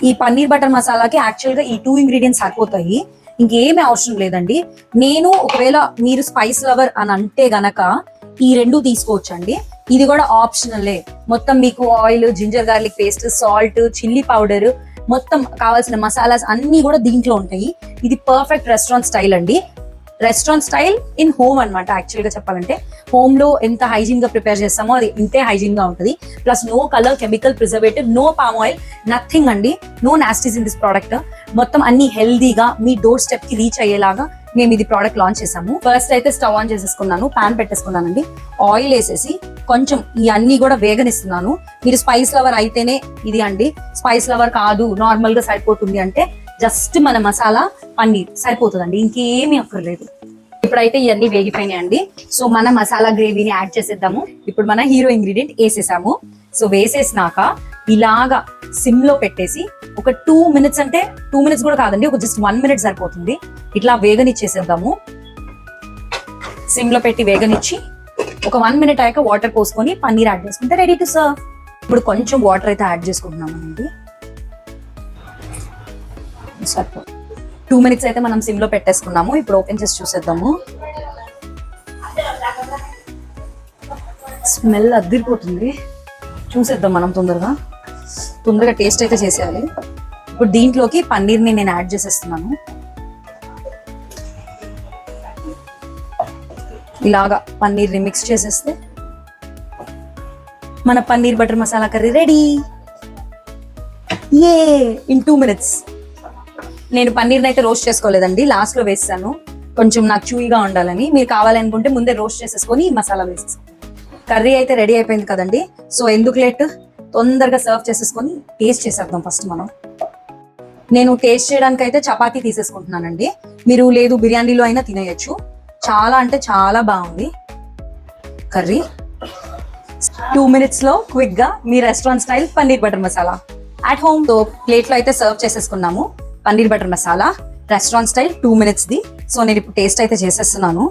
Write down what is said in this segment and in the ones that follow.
ఈ పన్నీర్ బటర్ మసాలాకి యాక్చువల్గా ఈ 2 ఇంగ్రీడియంట్స్ సరిపోతాయి, ఇంకేమీ అవసరం లేదండి. నేను ఒకవేళ మీరు స్పైస్ లవర్ అని అంటే గనక ఈ 2 తీసుకోవచ్చండి. ఇది కూడా ఆప్షనలే. మొత్తం మీకు oil, ginger garlic paste, salt, chilli powder, మొత్తం కావాల్సిన మసాలాస్ అన్ని కూడా దీంట్లో ఉంటాయి. ఇది పర్ఫెక్ట్ రెస్టారెంట్ స్టైల్ అండి. రెస్టారెంట్ స్టైల్ ఇన్ హోమ్ అనమాట. యాక్చువల్ గా చెప్పాలంటే హోమ్ లో ఎంత హైజీన్ గా ప్రిపేర్ చేస్తామో అది ఇంతే హైజీన్ గా ఉంటుంది. Plus no colour, chemical preservative, no palm oil, nothing అండి. No nasties in this product. మొత్తం అన్ని హెల్దీగా మీ డోర్ స్టెప్ కి రీచ్ అయ్యేలాగా మేము ఇది ప్రోడక్ట్ లాంచ్ చేసాము. ఫస్ట్ అయితే స్టవ్ ఆన్ చేసేసుకున్నాను, ప్యాన్ పెట్టేసుకున్నానండి. ఆయిల్ వేసేసి కొంచెం ఈ అన్ని కూడా వేగనిస్తున్నాను. మీరు స్పైస్ లవర్ అయితేనే ఇది అండి, స్పైస్ లవర్ కాదు నార్మల్ గా సరిపోతుంది అంటే జస్ట్ మన మసాలా పన్నీర్ సరిపోతుందండి, ఇంకేమీ అక్కర్లేదు. ఇప్పుడైతే ఇవన్నీ వేగిపోయినాయి అండి. సో మన మసాలా గ్రేవీని యాడ్ చేసేద్దాము. ఇప్పుడు మన హీరో ఇంగ్రీడియంట్ వేసేసాము. సో వేసేసినాక ఇలాగా సిమ్ లో పెట్టేసి ఒక 2 minutes, అంటే 2 minutes కూడా కాదండి, ఒక జస్ట్ 1 minute సరిపోతుంది. ఇట్లా వేగనిచ్చేసేద్దాము. సిమ్ లో పెట్టి వేగనిచ్చి ఒక 1 minute అయ్యాక వాటర్ పోసుకొని పన్నీర్ యాడ్ చేసుకుంటే రెడీ టు సర్వ్. ఇప్పుడు కొంచెం వాటర్ అయితే యాడ్ చేసుకుంటున్నామండి. సరిపో 2 minutes అయితే మనం సిమ్ లో పెట్టేసుకున్నాము. ఇప్పుడు ఓపెన్ చేసి చూసేద్దాము. స్మెల్ అదిరిపోతుంది. చూసేద్దాం మనం తొందరగా టేస్ట్ అయితే చేసేయాలి. ఇప్పుడు దీంట్లోకి పన్నీర్ని నేను యాడ్ చేసేస్తున్నాను. ఇలాగా పన్నీర్ని మిక్స్ చేసేస్తే మన paneer butter masala curry ready. In 2 minutes. నేను పన్నీర్ని అయితే రోస్ట్ చేసుకోలేదండి, లాస్ట్ లో వేసాను. కొంచెం నాకు చూయిగా ఉండాలని. మీరు కావాలనుకుంటే ముందే రోస్ట్ చేసేసుకొని మసాలా వేసేసుకోండి. కర్రీ అయితే రెడీ అయిపోయింది కదండి. సో ఎందుకు లేట్, తొందరగా సర్వ్ చేసేసుకొని టేస్ట్ చేసేద్దాం ఫస్ట్ మనం. నేను టేస్ట్ చేయడానికి అయితే చపాతీ తీసేసుకుంటున్నానండి. మీరు లేదు బిర్యానీలో అయినా తినేయచ్చు. చాలా అంటే చాలా బాగుంది కర్రీ. 2 minutes లో క్విక్ గా మీ restaurant style paneer butter masala at home. తో ప్లేట్ లో అయితే సర్వ్ చేసేసుకున్నాము. Paneer butter masala restaurant style 2 minutes ది. సో నేను ఇప్పుడు టేస్ట్ అయితే చేసేస్తున్నాను.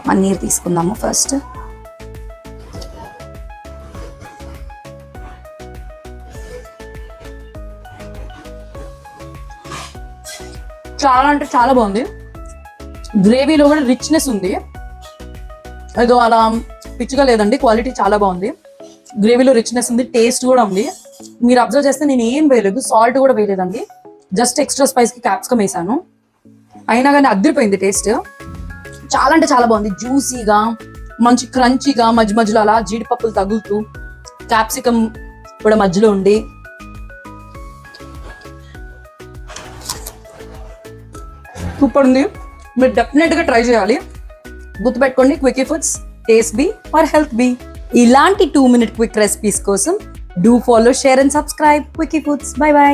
పన్నీర్ తీసుకుందాము ఫస్ట్. చాలా అంటే చాలా బాగుంది. గ్రేవీలో కూడా రిచ్నెస్ ఉంది, ఏదో అలా పిచ్చిగా లేదండి. క్వాలిటీ చాలా బాగుంది. గ్రేవీలో రిచ్నెస్ ఉంది, టేస్ట్ కూడా ఉంది. మీరు అబ్జర్వ్ చేస్తే నేను ఏం వేయలేదు, సాల్ట్ కూడా వేయలేదండి. జస్ట్ ఎక్స్ట్రా స్పైస్కి క్యాప్సికమ్ వేసాను, అయినా కానీ అదిరిపోయింది టేస్ట్. చాలా అంటే చాలా బాగుంది. జ్యూసీగా, మంచి క్రంచీగా, మధ్య మధ్యలో అలా జీడిపప్పులు తగులుతూ, క్యాప్సికమ్ కూడా మధ్యలో ఉండి సూపర్ ఉంది. మీరు డెఫినెట్ గా ట్రై చేయాలి. గుర్తుపెట్టుకోండి, క్వికీ ఫుడ్స్, టేస్ట్ బి ఆర్ హెల్త్ బి. ఇలాంటి 2 minute క్విక్ రెసిపీస్ కోసం do follow, share and subscribe Quicky Foods. Bye by.